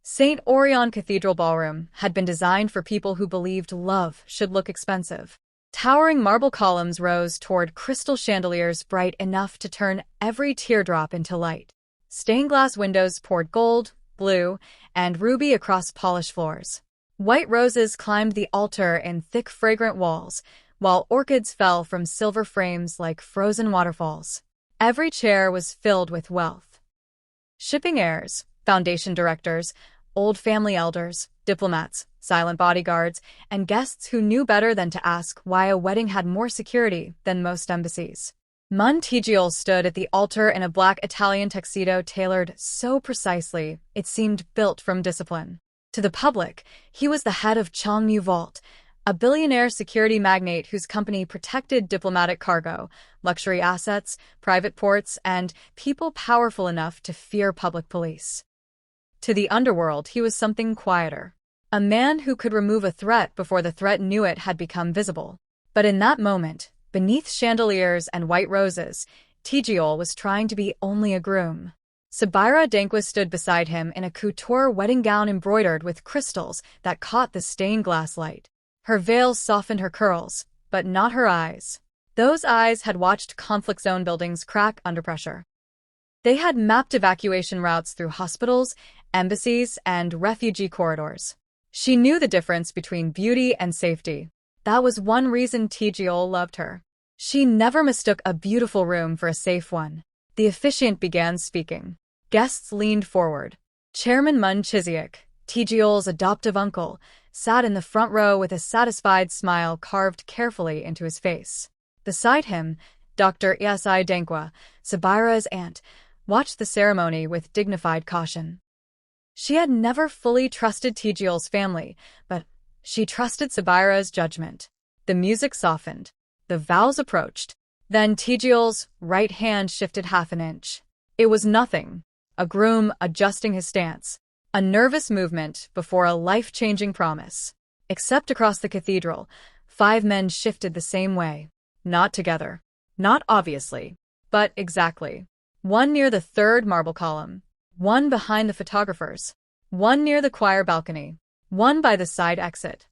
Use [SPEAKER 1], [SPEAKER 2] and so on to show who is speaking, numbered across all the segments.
[SPEAKER 1] St. Orion Cathedral Ballroom had been designed for people who believed love should look expensive. Towering marble columns rose toward crystal chandeliers bright enough to turn every teardrop into light. Stained glass windows poured gold, blue, and ruby across polished floors. White roses climbed the altar in thick, fragrant walls, while orchids fell from silver frames like frozen waterfalls. Every chair was filled with wealth. Shipping heirs, foundation directors, old family elders, diplomats, silent bodyguards, and guests who knew better than to ask why a wedding had more security than most embassies. Unthinkable stood at the altar in a black Italian tuxedo tailored so precisely it seemed built from discipline. To the public, he was the head of Chongmu Vault, a billionaire security magnate whose company protected diplomatic cargo, luxury assets, private ports, and people powerful enough to fear public police. To the underworld, he was something quieter. A man who could remove a threat before the threat knew it had become visible. But in that moment, beneath chandeliers and white roses, Tijiol was trying to be only a groom. Sabira Dankwa stood beside him in a couture wedding gown embroidered with crystals that caught the stained glass light. Her veil softened her curls, but not her eyes. Those eyes had watched conflict zone buildings crack under pressure. They had mapped evacuation routes through hospitals, embassies, and refugee corridors. She knew the difference between beauty and safety. That was one reason Tijiol loved her. She never mistook a beautiful room for a safe one. The officiant began speaking. Guests leaned forward. Chairman Mun Chiziak, Tijiol's adoptive uncle, sat in the front row with a satisfied smile carved carefully into his face. Beside him, Dr. Esi Dankwa, Sabira's aunt, watched the ceremony with dignified caution. She had never fully trusted Tijiol's family, but she trusted Sabira's judgment. The music softened. The vows approached. Then Tijiol's right hand shifted half an inch. It was nothing. A groom adjusting his stance. A nervous movement before a life-changing promise. Except across the cathedral, 5 men shifted the same way. Not together. Not obviously. But exactly. One near the third marble column. One behind the photographers. One near the choir balcony. One by the side exit.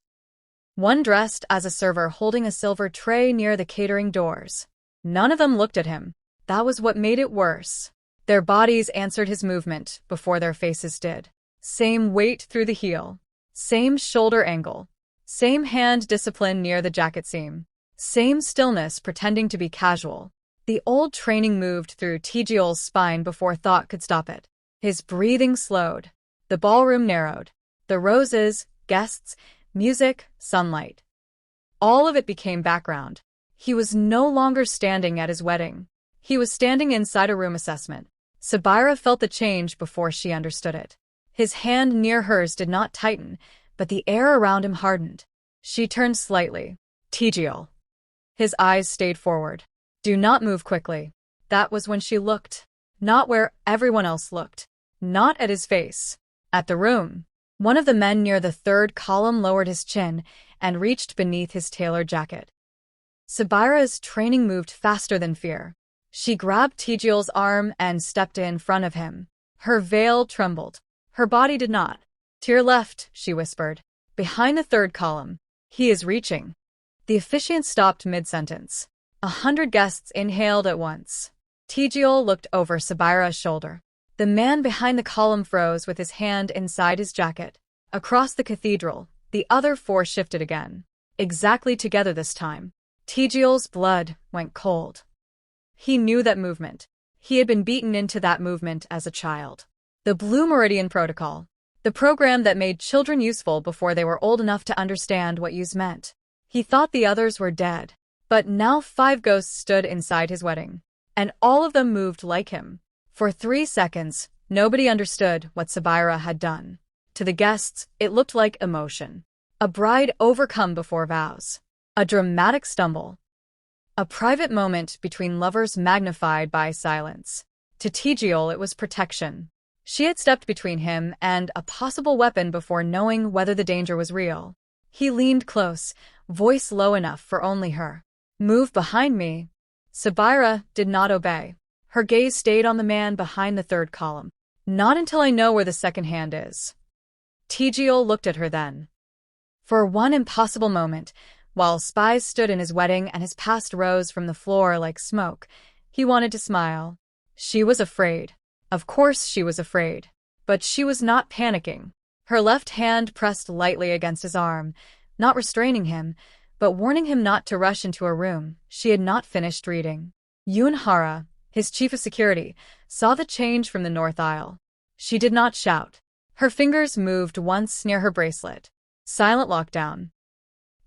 [SPEAKER 1] One dressed as a server holding a silver tray near the catering doors. None of them looked at him. That was what made it worse. Their bodies answered his movement before their faces did. Same weight through the heel. Same shoulder angle. Same hand discipline near the jacket seam. Same stillness pretending to be casual. The old training moved through Tijiol's spine before thought could stop it. His breathing slowed. The ballroom narrowed. The roses, guests, music, sunlight. All of it became background. He was no longer standing at his wedding. He was standing inside a room assessment. Sabira felt the change before she understood it. His hand near hers did not tighten, but the air around him hardened. She turned slightly. Tijiol. His eyes stayed forward. Do not move quickly. That was when she looked. Not where everyone else looked. Not at his face. At the room. One of the men near the third column lowered his chin and reached beneath his tailored jacket. Sabira's training moved faster than fear. She grabbed Tijiol's arm and stepped in front of him. Her veil trembled. Her body did not. To your left, she whispered. Behind the third column. He is reaching. The officiant stopped mid-sentence. 100 guests inhaled at once. Tijiol looked over Sabira's shoulder. The man behind the column froze with his hand inside his jacket. Across the cathedral, the other 4 shifted again. Exactly together this time. Tijiol's blood went cold. He knew that movement. He had been beaten into that movement as a child. The Blue Meridian Protocol. The program that made children useful before they were old enough to understand what use meant. He thought the others were dead. But now 5 ghosts stood inside his wedding. And all of them moved like him. For 3 seconds, nobody understood what Sabira had done. To the guests, it looked like emotion. A bride overcome before vows. A dramatic stumble. A private moment between lovers magnified by silence. To Tijiol, it was protection. She had stepped between him and a possible weapon before knowing whether the danger was real. He leaned close, voice low enough for only her. Move behind me. Sabira did not obey. Her gaze stayed on the man behind the third column. Not until I know where the second hand is. Tejiel looked at her then. For one impossible moment, while Spies stood in his wedding and his past rose from the floor like smoke, he wanted to smile. She was afraid. Of course she was afraid. But she was not panicking. Her left hand pressed lightly against his arm, not restraining him, but warning him not to rush into a room she had not finished reading. Yunhara, his chief of security, saw the change from the north aisle. She did not shout. Her fingers moved once near her bracelet. Silent lockdown.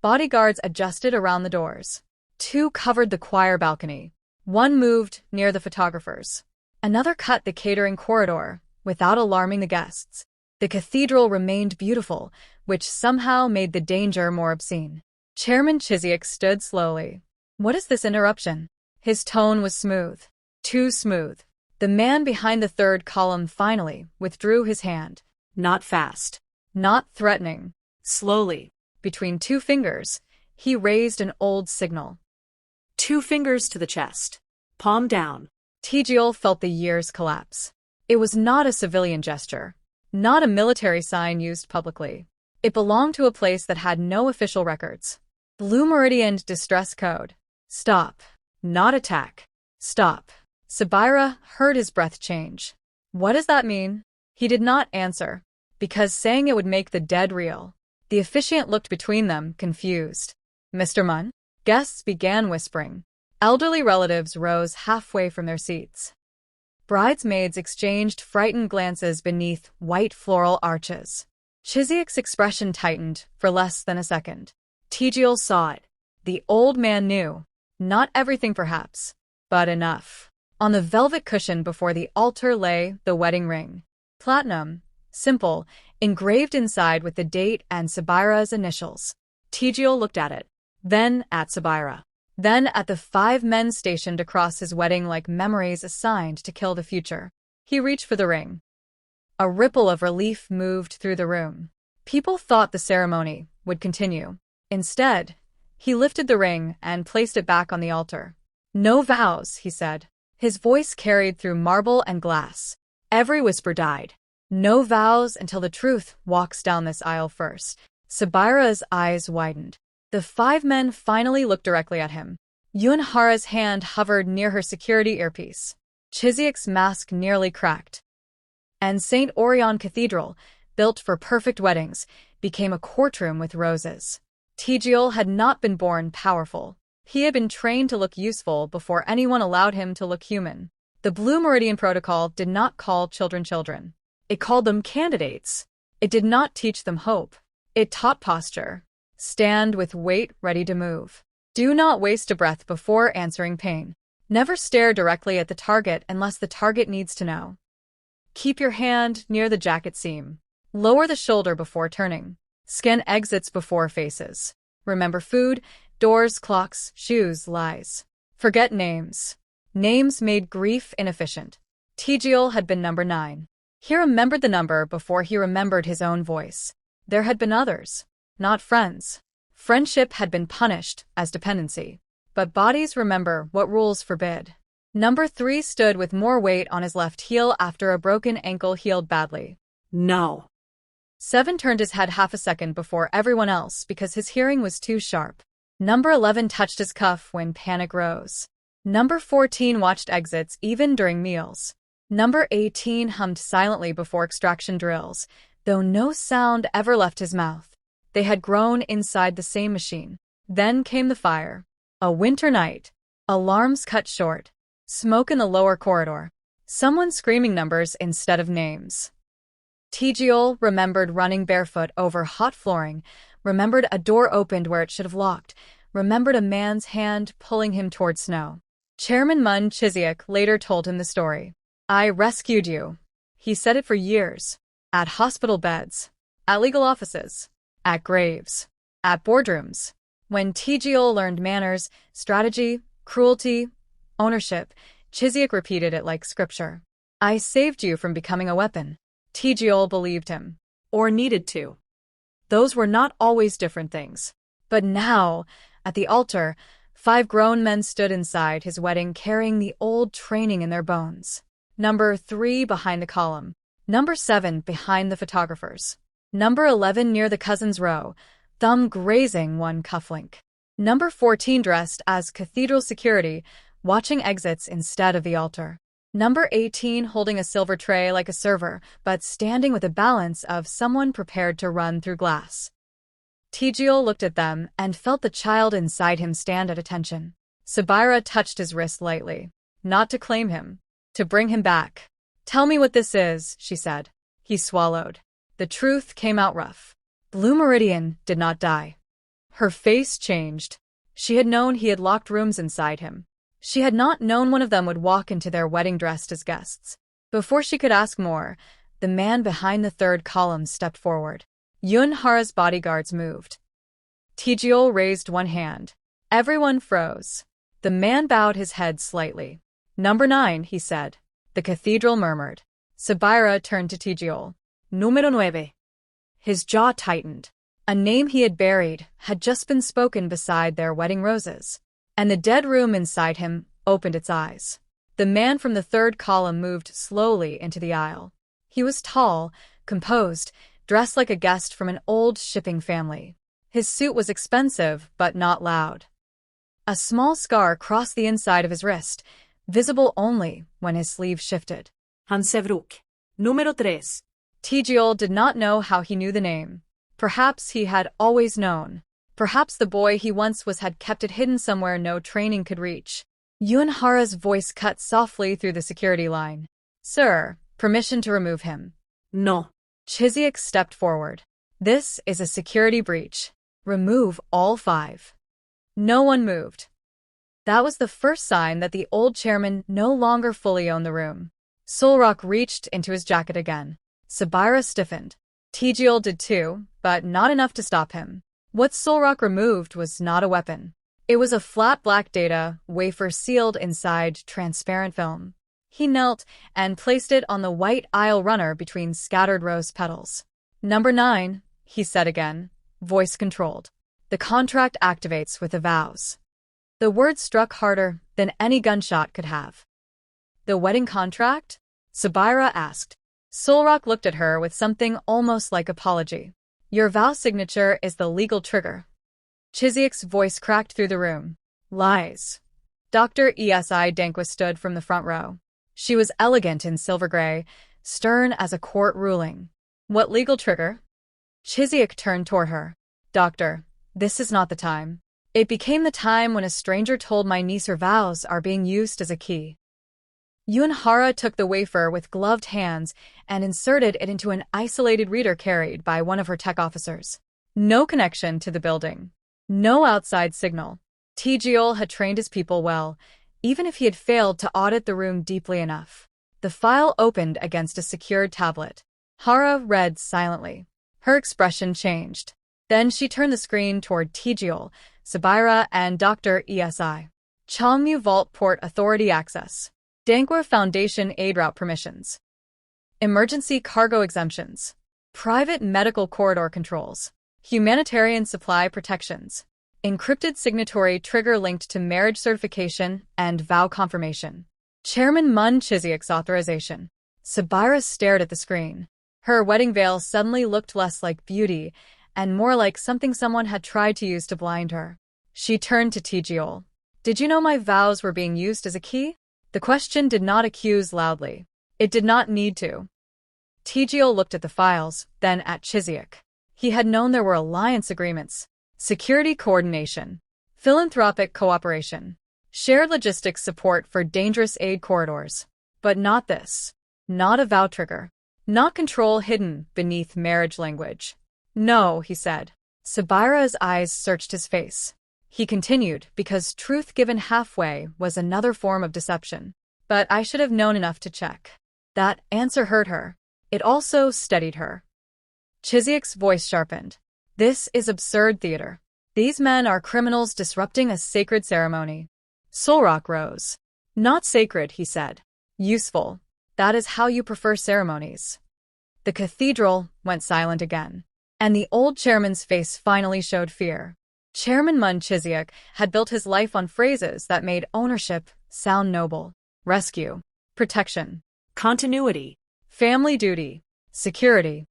[SPEAKER 1] Bodyguards adjusted around the doors. 2 covered the choir balcony. 1 moved near the photographers. Another cut the catering corridor, without alarming the guests. The cathedral remained beautiful, which somehow made the danger more obscene. Chairman Chiziak stood slowly. What is this interruption? His tone was smooth. Too smooth. The man behind the third column finally withdrew his hand. Not fast. Not threatening. Slowly. Between 2 fingers, he raised an old signal. 2 fingers to the chest. Palm down. Tejiel felt the years collapse. It was not a civilian gesture. Not a military sign used publicly. It belonged to a place that had no official records. Blue Meridian Distress Code. Stop. Not attack. Stop. Sabira heard his breath change. What does that mean? He did not answer, because saying it would make the dead real. The officiant looked between them, confused. Mr. Munn? Guests began whispering. Elderly relatives rose halfway from their seats. Bridesmaids exchanged frightened glances beneath white floral arches. Chiziak's expression tightened for less than a second. Tejiel saw it. The old man knew. Not everything perhaps, but enough. On the velvet cushion before the altar lay the wedding ring. Platinum, simple, engraved inside with the date and Sabira's initials. Tejiel looked at it, then at Sabira, then at the 5 men stationed across his wedding like memories assigned to kill the future. He reached for the ring. A ripple of relief moved through the room. People thought the ceremony would continue. Instead, he lifted the ring and placed it back on the altar. No vows, he said. His voice carried through marble and glass. Every whisper died. No vows until the truth walks down this aisle first. Sabira's eyes widened. The 5 men finally looked directly at him. Yunhara's hand hovered near her security earpiece. Chiziak's mask nearly cracked. And St. Orion Cathedral, built for perfect weddings, became a courtroom with roses. Tejiel had not been born powerful. He had been trained to look useful before anyone allowed him to look human. The Blue Meridian Protocol did not call children children. It called them candidates. It did not teach them hope. It taught posture. Stand with weight ready to move. Do not waste a breath before answering pain. Never stare directly at the target unless the target needs to know. Keep your hand near the jacket seam. Lower the shoulder before turning. Scan exits before faces. Remember food, doors, clocks, shoes, lies. Forget names. Names made grief inefficient. Tejiel had been number 9. He remembered the number before he remembered his own voice. There had been others, not friends. Friendship had been punished as dependency. But bodies remember what rules forbid. Number 3 stood with more weight on his left heel after a broken ankle healed badly. No. 7 turned his head half a second before everyone else because his hearing was too sharp. Number 11 touched his cuff when panic rose. Number 14 watched exits even during meals. Number 18 hummed silently before extraction drills, though no sound ever left his mouth. They had grown inside the same machine. Then came the fire. A winter night. Alarms cut short. Smoke in the lower corridor. Someone screaming numbers instead of names. Tejiel remembered running barefoot over hot flooring, remembered a door opened where it should have locked, remembered a man's hand pulling him toward snow. Chairman Mun Chiziak later told him the story. I rescued you. He said it for years. At hospital beds. At legal offices. At graves. At boardrooms. When Tejiel learned manners, strategy, cruelty, ownership, Chiziak repeated it like scripture. I saved you from becoming a weapon. Tejiel believed him. Or needed to. Those were not always different things. But now, at the altar, 5 grown men stood inside his wedding carrying the old training in their bones. Number 3 behind the column. Number 7 behind the photographers. Number 11 near the cousin's row, thumb grazing one cufflink. Number 14 dressed as cathedral security, watching exits instead of the altar. Number 18 holding a silver tray like a server, but standing with the balance of someone prepared to run through glass. Tejiel looked at them and felt the child inside him stand at attention. Sabira touched his wrist lightly. Not to claim him. To bring him back. Tell me what this is, she said. He swallowed. The truth came out rough. Blue Meridian did not die. Her face changed. She had known he had locked rooms inside him. She had not known one of them would walk into their wedding dressed as guests. Before she could ask more, the man behind the third column stepped forward. Yunhara's bodyguards moved. Tejiel raised one hand. Everyone froze. The man bowed his head slightly. Number 9, he said. The cathedral murmured. Sabira turned to Tejiel. Número 9. His jaw tightened. A name he had buried had just been spoken beside their wedding roses. And the dead room inside him opened its eyes. The man from the third column moved slowly into the aisle. He was tall, composed, dressed like a guest from an old shipping family. His suit was expensive, but not loud. A small scar crossed the inside of his wrist, visible only when his sleeve shifted.
[SPEAKER 2] Hansevruch. Número 3.
[SPEAKER 1] Tejiel did not know how he knew the name. Perhaps he had always known. Perhaps the boy he once was had kept it hidden somewhere no training could reach. Yunhara's voice cut softly through the security line. Sir, permission to remove him.
[SPEAKER 2] No.
[SPEAKER 1] Chiziak stepped forward. This is a security breach. Remove all 5. No one moved. That was the first sign that the old chairman no longer fully owned the room. Solrock reached into his jacket again. Sabira stiffened. Tejiel did too, but not enough to stop him. What Solrock removed was not a weapon. It was a flat black data wafer sealed inside transparent film. He knelt and placed it on the white aisle runner between scattered rose petals. Number 9, he said again, voice controlled. The contract activates with the vows. The word struck harder than any gunshot could have. The wedding contract? Sabira asked. Solrock looked at her with something almost like apology. Your vow signature is the legal trigger. Chiziak's voice cracked through the room. Lies. Dr. Esi Dankwa stood from the front row. She was elegant in silver gray, stern as a court ruling. What legal trigger? Chiziak turned toward her. Doctor, this is not the time. It became the time when a stranger told my niece her vows are being used as a key. Yunhara took the wafer with gloved hands and inserted it into an isolated reader carried by one of her tech officers. No connection to the building. No outside signal. Tejiel had trained his people well, even if he had failed to audit the room deeply enough. The file opened against a secured tablet. Hara read silently. Her expression changed. Then she turned the screen toward Tejiel, Sabira, and Dr. Esi. Changmu Vault Port Authority Access. Dankwa Foundation Aid Route Permissions. Emergency Cargo Exemptions. Private Medical Corridor Controls. Humanitarian Supply Protections. Encrypted Signatory Trigger linked to marriage certification and vow confirmation. Chairman Mun Chiziak's authorization. Sabira stared at the screen. Her wedding veil suddenly looked less like beauty and more like something someone had tried to use to blind her. She turned to Tejiel. Did you know my vows were being used as a key? The question did not accuse loudly. It did not need to. Tejiel looked at the files, then at Chiziak. He had known there were alliance agreements, security coordination, philanthropic cooperation, shared logistics support for dangerous aid corridors. But not this. Not a vow trigger. Not control hidden beneath marriage language. No, he said. Sabira's eyes searched his face. He continued, because truth given halfway was another form of deception. But I should have known enough to check. That answer hurt her. It also steadied her. Chiziak's voice sharpened. This is absurd theater. These men are criminals disrupting a sacred ceremony. Solrock rose. Not sacred, he said. Useful. That is how you prefer ceremonies. The cathedral went silent again. And the old chairman's face finally showed fear. Chairman Mun Chiziak had built his life on phrases that made ownership sound noble. Rescue. Protection.
[SPEAKER 2] Continuity.
[SPEAKER 1] Family duty. Security.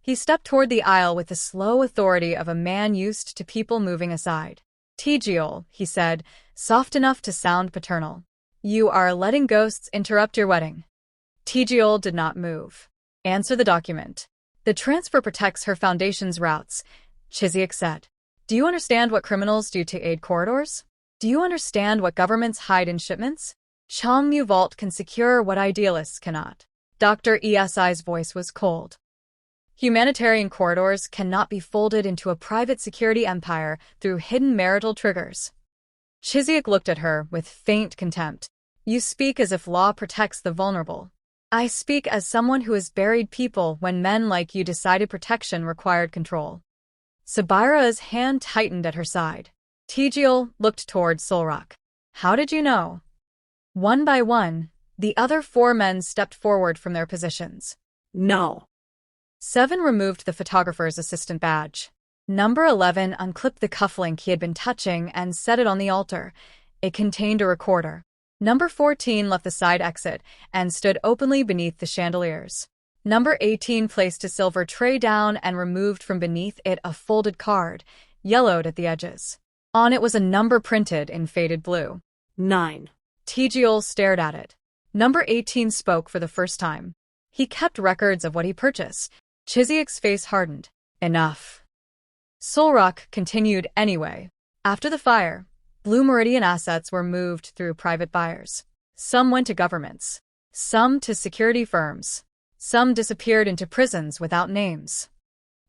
[SPEAKER 1] He stepped toward the aisle with the slow authority of a man used to people moving aside. Tejiol, he said, soft enough to sound paternal. You are letting ghosts interrupt your wedding. Tejiol did not move. Answer the document. The transfer protects her foundation's routes, Chiziak said. Do you understand what criminals do to aid corridors? Do you understand what governments hide in shipments? Changmu Vault can secure what idealists cannot. Dr. Esi's voice was cold. Humanitarian corridors cannot be folded into a private security empire through hidden marital triggers. Chiziak looked at her with faint contempt. You speak as if law protects the vulnerable. I speak as someone who has buried people when men like you decided protection required control. Sabira's hand tightened at her side. Tejiol looked toward Solrock. How did you know? One by one, the other 4 men stepped forward from their positions.
[SPEAKER 2] No.
[SPEAKER 1] 7 removed the photographer's assistant badge. Number 11 unclipped the cufflink he had been touching and set it on the altar. It contained a recorder. Number 14 left the side exit and stood openly beneath the chandeliers. Number 18 placed a silver tray down and removed from beneath it a folded card, yellowed at the edges. On it was a number printed in faded blue.
[SPEAKER 2] 9.
[SPEAKER 1] Tejiol stared at it. Number 18 spoke for the first time. He kept records of what he purchased. Chiziak's face hardened. Enough. Solrock continued anyway. After the fire, Blue Meridian assets were moved through private buyers. Some went to governments. Some to security firms. Some disappeared into prisons without names.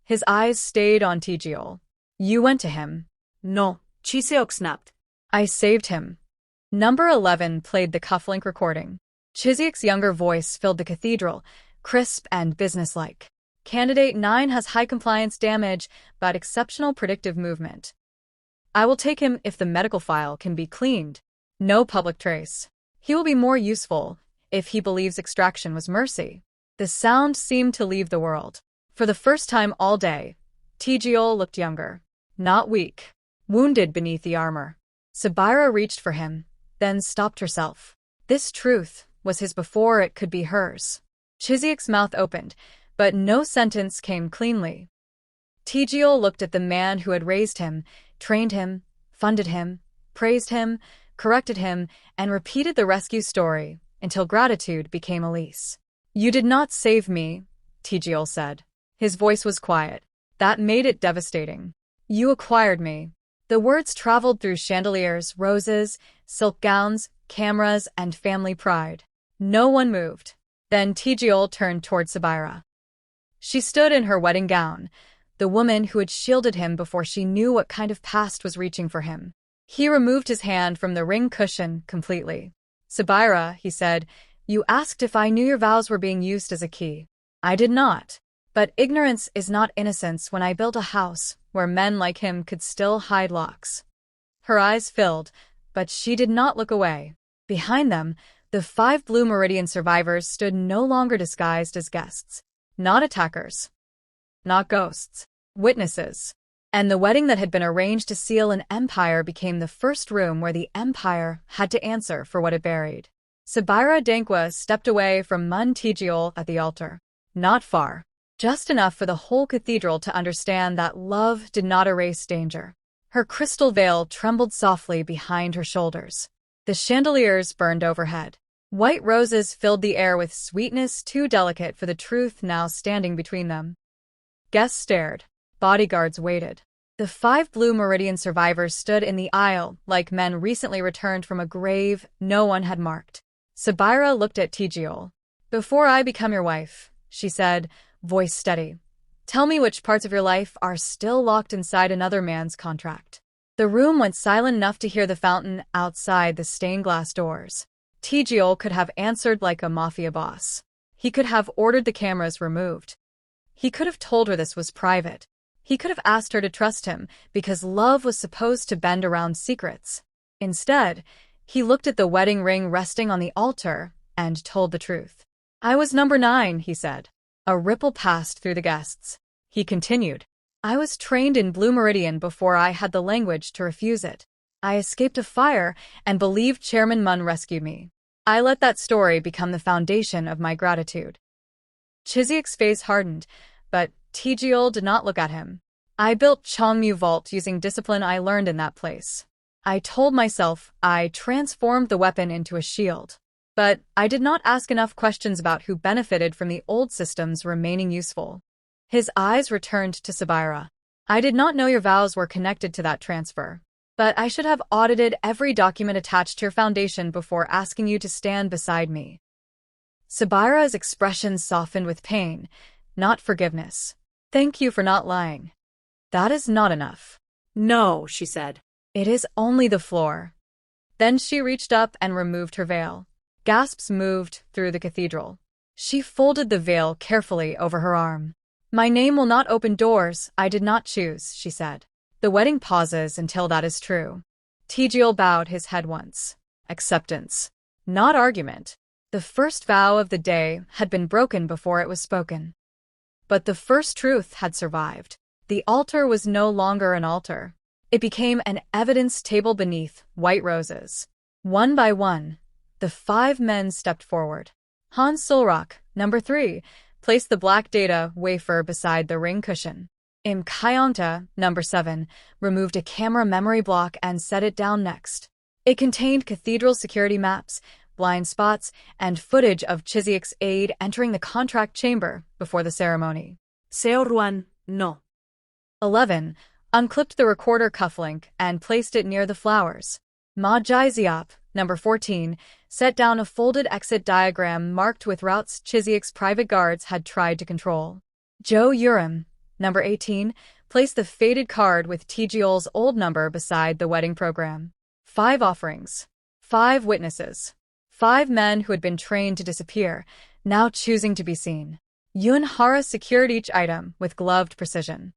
[SPEAKER 1] His eyes stayed on Tejiol. You went to him.
[SPEAKER 2] No, Chiseok snapped.
[SPEAKER 1] I saved him. Number 11 played the cufflink recording. Chiziak's younger voice filled the cathedral, crisp and businesslike. Candidate 9 has high compliance damage, but exceptional predictive movement. I will take him if the medical file can be cleaned. No public trace. He will be more useful if he believes extraction was mercy. The sound seemed to leave the world. For the first time all day, Tejiol looked younger. Not weak. Wounded beneath the armor. Sabira reached for him, then stopped herself. This truth was his before it could be hers. Chiziak's mouth opened, but no sentence came cleanly. Tejiol looked at the man who had raised him, trained him, funded him, praised him, corrected him, and repeated the rescue story until gratitude became Elise. You did not save me, Tejiol said. His voice was quiet. That made it devastating. You acquired me. The words traveled through chandeliers, roses, silk gowns, cameras, and family pride. No one moved. Then Tejiol turned toward Sabira. She stood in her wedding gown, the woman who had shielded him before she knew what kind of past was reaching for him. He removed his hand from the ring cushion completely. Sabira, he said, you asked if I knew your vows were being used as a key. I did not. But ignorance is not innocence when I built a house where men like him could still hide locks. Her eyes filled, but she did not look away. Behind them, the 5 Blue Meridian survivors stood no longer disguised as guests. Not attackers. Not ghosts. Witnesses. And the wedding that had been arranged to seal an empire became the first room where the empire had to answer for what it buried. Sabira Dankwa stepped away from Mun Tejiol at the altar. Not far. Just enough for the whole cathedral to understand that love did not erase danger. Her crystal veil trembled softly behind her shoulders. The chandeliers burned overhead. White roses filled the air with sweetness too delicate for the truth now standing between them. Guests stared. Bodyguards waited. The 5 Blue Meridian survivors stood in the aisle like men recently returned from a grave no one had marked. Sabira looked at Tejiol. Before I become your wife, she said, voice steady, tell me which parts of your life are still locked inside another man's contract. The room went silent enough to hear the fountain outside the stained glass doors. Tejiol could have answered like a Mafia boss. He could have ordered the cameras removed. He could have told her this was private. He could have asked her to trust him because love was supposed to bend around secrets. Instead, he looked at the wedding ring resting on the altar and told the truth. I was number 9, he said. A ripple passed through the guests. He continued. I was trained in Blue Meridian before I had the language to refuse it. I escaped a fire and believed Chairman Mun rescued me. I let that story become the foundation of my gratitude. Chiziak's face hardened, but Tjiol did not look at him. I built Changmu Vault using discipline I learned in that place. I told myself I transformed the weapon into a shield. But I did not ask enough questions about who benefited from the old systems remaining useful. His eyes returned to Sabira. I did not know your vows were connected to that transfer. But I should have audited every document attached to your foundation before asking you to stand beside me. Sabira's expression softened with pain, not forgiveness. Thank you for not lying. That is not enough.
[SPEAKER 2] No, she said.
[SPEAKER 1] It is only the floor. Then she reached up and removed her veil. Gasps moved through the cathedral. She folded the veil carefully over her arm. My name will not open doors I did not choose, she said. The wedding pauses until that is true. Tjiol bowed his head once. Acceptance. Not argument. The first vow of the day had been broken before it was spoken. But the first truth had survived. The altar was no longer an altar. It became an evidence table beneath white roses. One by one, the 5 men stepped forward. Hans Solrock, number 3, placed the black data wafer beside the ring cushion. Im Kyonta, number 7, removed a camera memory block and set it down next. It contained cathedral security maps, blind spots, and footage of Chiziek's aide entering the contract chamber before the ceremony.
[SPEAKER 2] Seoruan, no.
[SPEAKER 1] 11. Unclipped the recorder cufflink and placed it near the flowers. Ma Jaiziop, number 14, set down a folded exit diagram marked with routes Chiziek's private guards had tried to control. Jo Urim, number 18, placed the faded card with Tjiol's old number beside the wedding program. 5 offerings. 5 witnesses. 5 men who had been trained to disappear, now choosing to be seen. Yun Hara secured each item with gloved precision.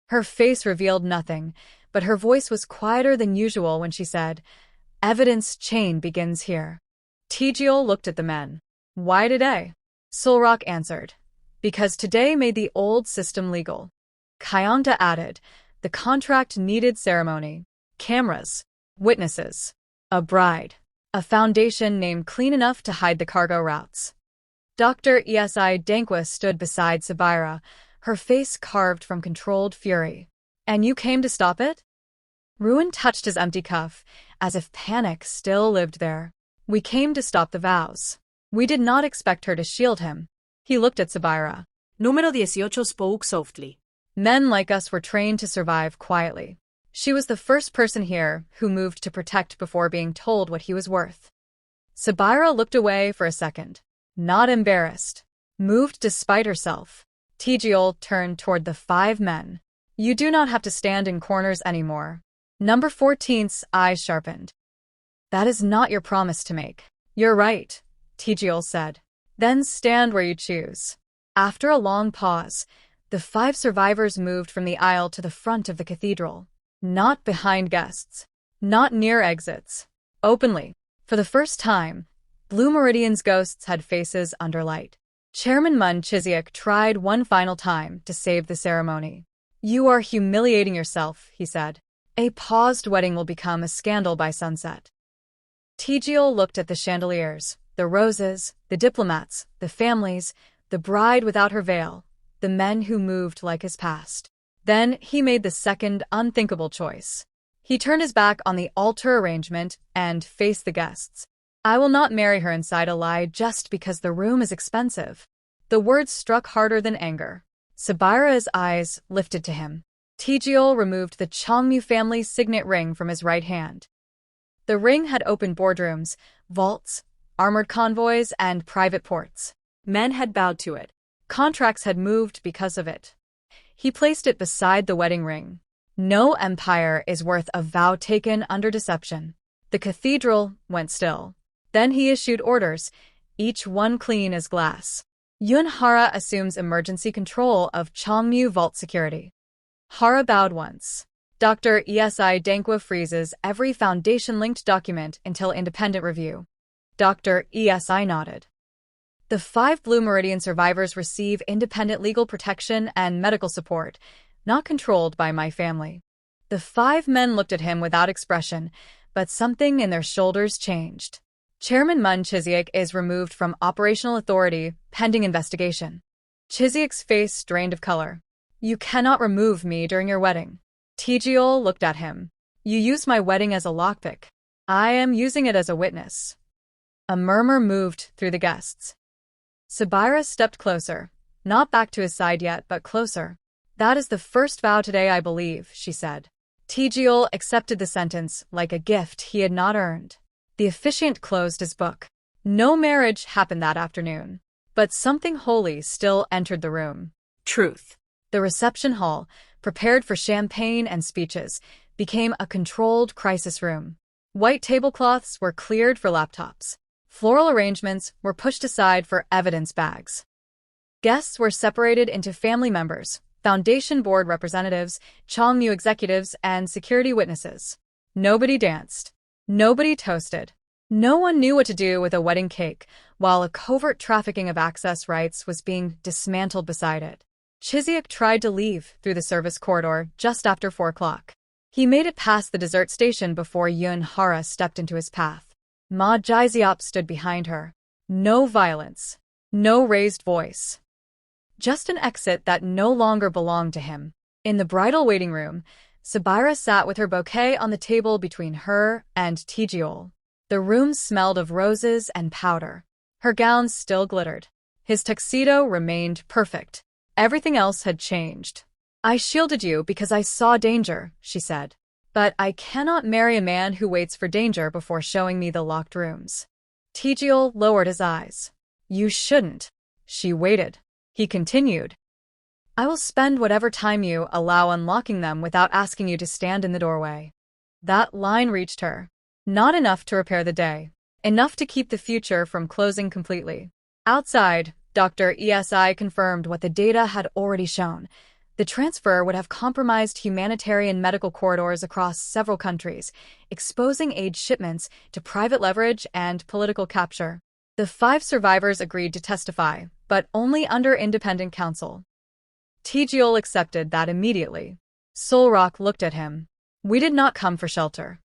[SPEAKER 1] Her face revealed nothing, but her voice was quieter than usual when she said, "Evidence chain begins here." Tjiol looked at the men. "Why today?" Solrock answered, "Because today made the old system legal." Kyonta added, "The contract needed ceremony, cameras, witnesses, a bride, a foundation named clean enough to hide the cargo routes." Dr. Esi Dankwa stood beside Sabira, her face carved from controlled fury. "And you came to stop it?" Ruin touched his empty cuff, as if panic still lived there. "We came to stop the vows. We did not expect her to shield him." He looked at Sabira.
[SPEAKER 2] Número 18 spoke softly.
[SPEAKER 1] "Men like us were trained to survive quietly. She was the first person here who moved to protect before being told what he was worth." Sabira looked away for a second. Not embarrassed. Moved despite herself. Tjiol turned toward the 5 men. "You do not have to stand in corners anymore." Number 14's eyes sharpened. "That is not your promise to make." "You're right," Tjiol said. "Then stand where you choose." After a long pause, the 5 survivors moved from the aisle to the front of the cathedral. Not behind guests. Not near exits. Openly. For the first time, Blue Meridian's ghosts had faces under light. Chairman Mun Chiziek tried one final time to save the ceremony. "You are humiliating yourself," he said. "A paused wedding will become a scandal by sunset." Tjiol looked at the chandeliers, the roses, the diplomats, the families, the bride without her veil, the men who moved like his past. Then he made the second unthinkable choice. He turned his back on the altar arrangement and faced the guests. "I will not marry her inside a lie just because the room is expensive." The words struck harder than anger. Sabira's eyes lifted to him. Tjiol removed the Changmu family's signet ring from his right hand. The ring had opened boardrooms, vaults, armored convoys, and private ports. Men had bowed to it. Contracts had moved because of it. He placed it beside the wedding ring. No empire is worth a vow taken under deception. The cathedral went still. Then he issued orders, each one clean as glass. Yun Hara assumes emergency control of Changmu vault security. Hara bowed once. Dr. Esi Dankwa freezes every foundation-linked document until independent review. Dr. Esi nodded. The 5 Blue Meridian survivors receive independent legal protection and medical support, not controlled by my family. The 5 men looked at him without expression, but something in their shoulders changed. Chairman Mun Chiziek is removed from operational authority pending investigation. Chiziek's face drained of color. You cannot remove me during your wedding. Tijiol looked at him. You used my wedding as a lockpick. I am using it as a witness. A murmur moved through the guests. Sabira stepped closer, not back to his side yet, but closer. That is the first vow today, I believe, she said. Tijiol accepted the sentence like a gift he had not earned. The officiant closed his book. No marriage happened that afternoon. But something holy still entered the room.
[SPEAKER 2] Truth.
[SPEAKER 1] The reception hall, prepared for champagne and speeches, became a controlled crisis room. White tablecloths were cleared for laptops. Floral arrangements were pushed aside for evidence bags. Guests were separated into family members, foundation board representatives, Changmu executives, and security witnesses. Nobody danced. Nobody toasted. No one knew what to do with a wedding cake, while a covert trafficking of access rights was being dismantled beside it. Chiziek tried to leave through the service corridor just after 4 o'clock. He made it past the dessert station before Yun Hara stepped into his path. Ma Jiziop stood behind her. No violence. No raised voice. Just an exit that no longer belonged to him. In the bridal waiting room, Sabira sat with her bouquet on the table between her and Tijiol. The room smelled of roses and powder. Her gown still glittered. His tuxedo remained perfect. Everything else had changed. I shielded you because I saw danger, she said. But I cannot marry a man who waits for danger before showing me the locked rooms. Tijiol lowered his eyes. You shouldn't. She waited. He continued. I will spend whatever time you allow unlocking them without asking you to stand in the doorway. That line reached her. Not enough to repair the day. Enough to keep the future from closing completely. Outside, Dr. ESI confirmed what the data had already shown. The transfer would have compromised humanitarian medical corridors across several countries, exposing aid shipments to private leverage and political capture. The 5 survivors agreed to testify, but only under independent counsel. Tijiol accepted that immediately. Solrock looked at him. We did not come for shelter.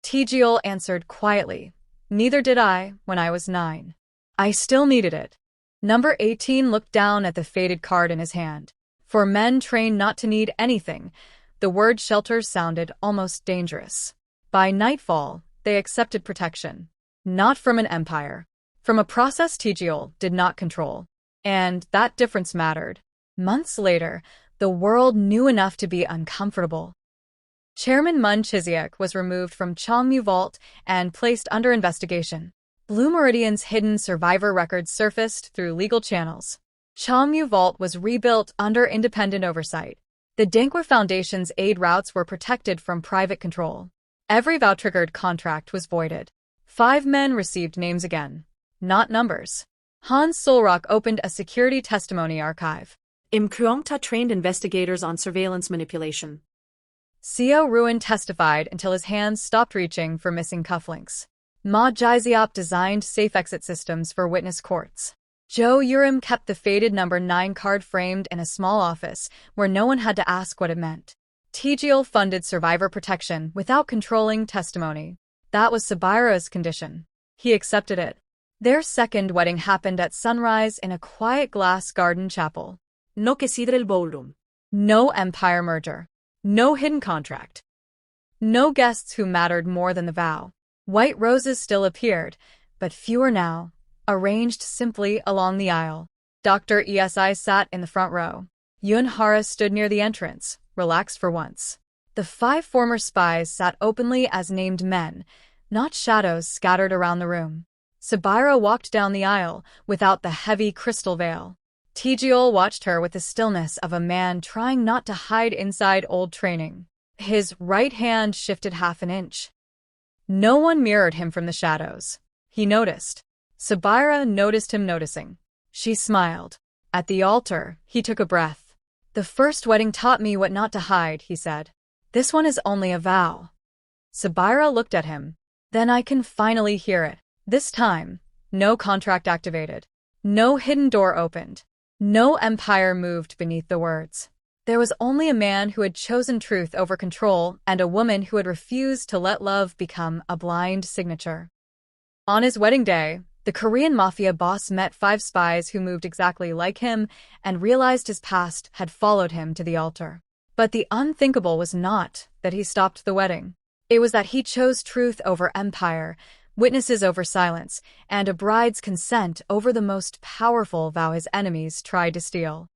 [SPEAKER 1] Tijiol answered quietly. Neither did I when I was 9. I still needed it. Number 18 looked down at the faded card in his hand. For men trained not to need anything, the word shelter sounded almost dangerous. By nightfall, they accepted protection. Not from an empire. From a process Tijiol did not control. And that difference mattered. Months later, the world knew enough to be uncomfortable. Chairman Mun Chiziek was removed from Changmu Vault and placed under investigation. Blue Meridian's hidden survivor records surfaced through legal channels. Changmu Vault was rebuilt under independent oversight. The Dankwa Foundation's aid routes were protected from private control. Every vow-triggered contract was voided. 5 men received names again, not numbers. Hans Solrock opened a security testimony archive.
[SPEAKER 2] Im Kuongta trained investigators on surveillance manipulation.
[SPEAKER 1] Seo Ruin testified until his hands stopped reaching for missing cufflinks. Ma Jiziop designed safe exit systems for witness courts. Zhou Yurim kept the faded number 9 card framed in a small office where no one had to ask what it meant. Tijiol funded survivor protection without controlling testimony. That was Sabira's condition. He accepted it. Their second wedding happened at sunrise in a quiet glass garden chapel.
[SPEAKER 2] No Kesidre el ballroom.
[SPEAKER 1] No empire merger. No hidden contract. No guests who mattered more than the vow. White roses still appeared, but fewer now, arranged simply along the aisle. Dr. ESI sat in the front row. Yun Hara stood near the entrance, relaxed for once. The 5 former spies sat openly as named men, not shadows scattered around the room. Sabira walked down the aisle without the heavy crystal veil. Tijiol watched her with the stillness of a man trying not to hide inside old training. His right hand shifted half an inch. No one mirrored him from the shadows. He noticed. Sabira noticed him noticing. She smiled. At the altar, he took a breath. The first wedding taught me what not to hide, he said. This one is only a vow. Sabira looked at him. Then I can finally hear it. This time, no contract activated. No hidden door opened. No empire moved beneath the words. There was only a man who had chosen truth over control and a woman who had refused to let love become a blind signature. On his wedding day, The Korean Mafia boss met 5 spies who moved exactly like him and realized his past had followed him to the altar. But the unthinkable was not that he stopped the wedding. It was that he chose truth over empire, witnesses over silence, and a bride's consent over the most powerful vow his enemies tried to steal.